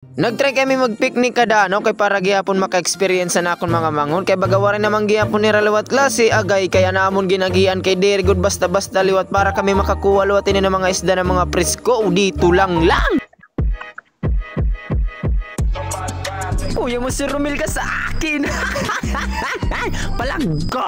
Nagtry kami mag-picnic kada kay para gihapon maka-experience na akong mga mangon kay bagawa rin namang gihapon ni liwat klase agay kaya namon ginagian kay diri good basta-basta liwat para kami makakuha liwat ini ng mga isda ng mga presko dito lang. Kuya mo si Romil ka sa akin. Palanggo!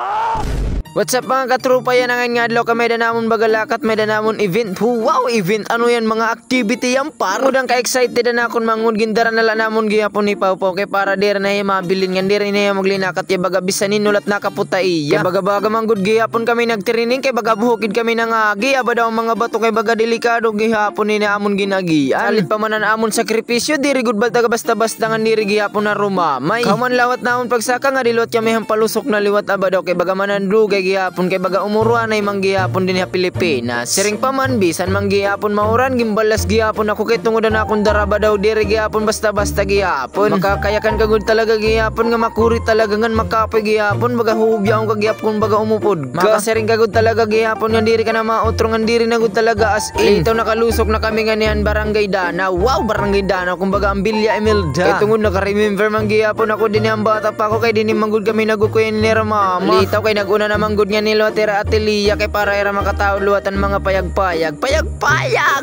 What's up mga katrupa, yan ang nga adlaw kami danamon bagalakat may danamon event. Wow, event ano yan mga activity yan par. Mudang ka-excited na akon mangud gindaran nala namon gihapon ni Pau Pau kay para dira na mabilin nga dira na maglinakat ya baga bisanin nulat nakaputa iya. Kay baga manggud gihapon kami nagtraining kay baga buhukid kami nang agi aba daw mga bato kay baga delikado gihapon ni amon ginagian. Alit pa man amon sakripisyo diri gud balta basta-basta nga diri gihapon na rumamay. Kaman lawat naon pagsaka nga dilot kami hampalusok na liwat aba daw kay baga manandugay gihapon kay baga umuruan ay manggihapon din sa Pilipinas. Siring pa man bisan manggihapon mauran gimbalas gihapon ako kay tungodan akong daraba daw diri gihapon basta-basta gihapon. Makakayakan kagud talaga gihapon nga makuri talaga ngan makapoy gihapon baga hubya ang kagihapon baga umupod. Makasiring kagud talaga gihapon nga diri ka na mautro nga diri na gud talaga as in. Ito nakalusok na kami nga niyan Barangay Dana. Wow, Barangay Dana kumbaga ang Villa Imelda. Kay tungod naka-remember manggihapon ako din ang bata pa ako kay dinhi manggud kami nagukuyen ni mama. Litaw kay naguna na manggud nga nilo tira atelia kay para era makataw luwatan mga payag-payag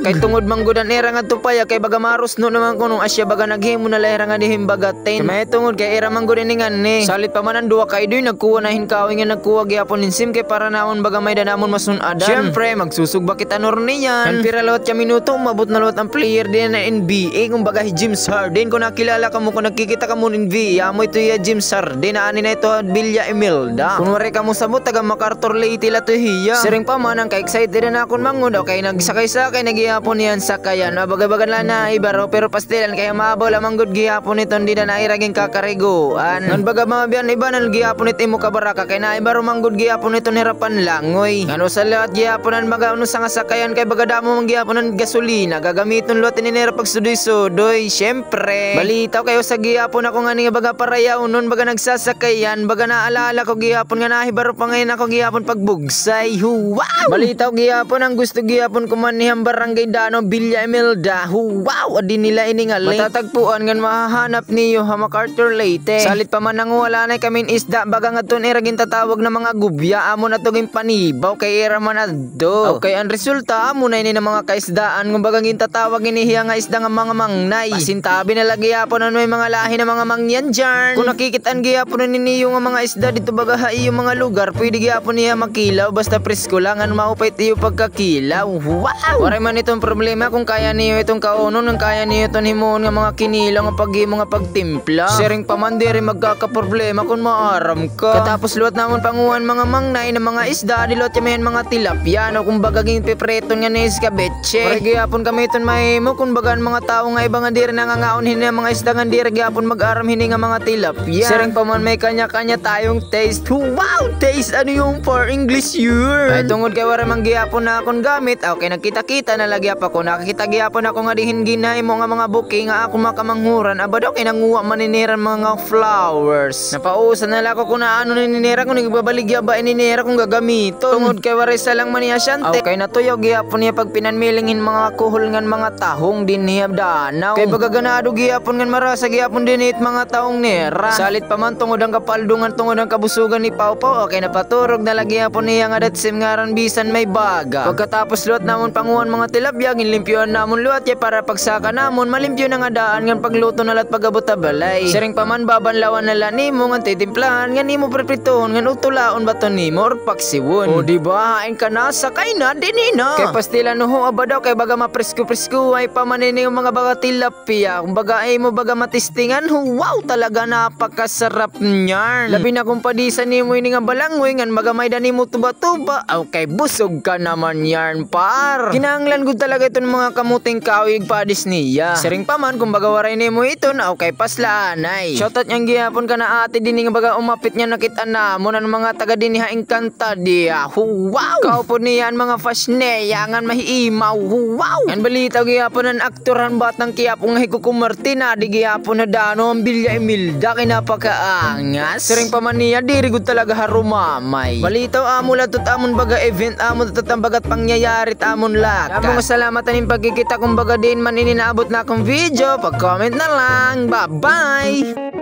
kay tungod manggudan era nga tupaya kay baga marus no naman kunong asya baga naghimo na lahira nga dihim bagatin may tungod kay era manggud ni ngani salit pa man ang duwa kay doy nagkuha na hinkawing nga nagkuha gyapon nin sim kay para naon baga may danamon masunadan. Syempre magsusugba kita nor niyan kan pira lawat ka minuto mabot na lawat ang player din na NBA kung baga James Harden kung nakilala ka mo kung nakikita ka mo in NBA mo ito ya James Harden na ani na ito Villa Imelda kung wari ka mo sabot taga MacArthur Leyte la to hiya. Siring pa man ang ka-excited na akon mangud kay nagsakay-sakay nagihapon niyan sakayan baga-bagan la na ibaro pero pastilan kaya mabaw lamang gud gihapon iton di na nairaging kakariguan ngan baga mabiyan iba na gihapon it imo kabaraka kay na ibaro manggud gihapon iton hirapan langoy ngano sa lahat gihaponan baga uno sa sakayan kay baga damo mang gihaponan gasolina gagamiton lot ni nera pagsudoy-sudoy. Syempre balitaw kayo sa gihapon ako nga ni baga parayaw nun baga nagsasakayan baga naalala ko gihapon nga nahibaro pa ngayon ako gihapon pagbugsay. Wow! Balitaw gihapon ang gusto gihapon kumanihang Barangay Dano Villa Imelda. Wow! Adi nila iningaling matatagpuan ngan mahahanap niyo ha MacArthur Leyte. Salit pa man nang wala na kami isda baga ngadton era gintatawag na mga gubya amo na tuging panibaw kay era man adto. Okay ang resulta amo na ini na mga kaisdaan ng baga gintatawag inihiya nga isda nga mga mangnay. Pasintabi na lagi hapon ano may mga lahi na mga mangyan dyan. Kung nakikitaan gihapon ninyo nga mga isda dito baga haiyo mga lugar pwede gihapon niya makilaw basta presko lang ang maupay tiyo pagkakilaw. Wow! Waray man itong problema kung kaya niyo itong kaunon kung kaya niyo itong himoon nga mga kinilaw nga paghimo nga pagtimpla. Siring pa man diri magkakaproblema kung maaram ka. Katapos luwat namon panguhan mga mangnay na mga isda dilot kami mga tilapia no kung baga ging pipreton nga ni escabeche. Waray gihapon kami itong mahimo kung baga mga tao nga iba nga diri nangangaon hini mga isda nga diri gihapon mag-aram hini nga mga tilapia. Siring pa man may kanya-kanya tayong taste. Wow! Taste ano yung for English yun. Ay tungod kay wala mang gihapon na akong gamit. Okay nagkita-kita na lagi ako. Nakakita gihapon ako nga dihin ginay mo nga mga buki nga ako makamanghuran. Aba daw kay nanguha maniniran mga flowers. Napausan na lang ako kung naano ninira kung nagbabaligya ba ininira kung gagamiton. Tungod kay wala isa lang man niya syante. Okay natuyo gihapon niya pag pinanmilingin mga kuhol ngan mga tahong din niya danaw. Kay baga ganado gihapon ngan marasa gihapon din it mga tahong nera. Salit pa man tungod ang kapaldungan tungod ang kabusugan ni Pau Pau. Okay napaturog na lagi hapon niya nga datsim ngaran bisan may baga. Pagkatapos luat namon panguhan mga tilapia ginlimpyuan namon luat ya para pagsaka namon malimpyo na nga daan ngan pagluto na lat pagabot ta balay. Siring pa man babanlawan na la nimo ngan titimplahan ngan nimo prepritohon ngan utulaon baton nimo or paksiwon. O di ba hain ka na sakay na dinina. Kay pastila no ho aba daw kay baga mapresko-presko ay pamanini yung mga baga tilapia. Kung baga ay mo baga matistingan wow talaga napakasarap niyan. Labi na kung padisan nimo ini nga balanghoy ngan magamay dani mo tuba-tuba. Okay busog ka naman yarn par. Kinahanglan gud talaga iton mga kamuting kawig padis niya. Siring pa man kung baga waray nimo iton okay paslaanay. Shoutout niyang gihapon ka na ate dinhi nga baga umapit niya nakita namon ang mga taga dinhi ha Encantadia. Wow! Kaupod niyan mga fasneya ngan mahiimaw. Wow! Ngan balita gihapon ang aktoran batang Quiapo nga hikukumartina di gihapon na dano ang Villa Imelda kinapakaangas. Siring pa man niya diri gud talaga harumam gamay. Balitaw amo latot amon baga event amon tatot ang bagat pangyayari amon lakat. Among salamatan yung pagkikita kung baga din man ininaabot na akong video. Pag-comment na lang. Bye-bye!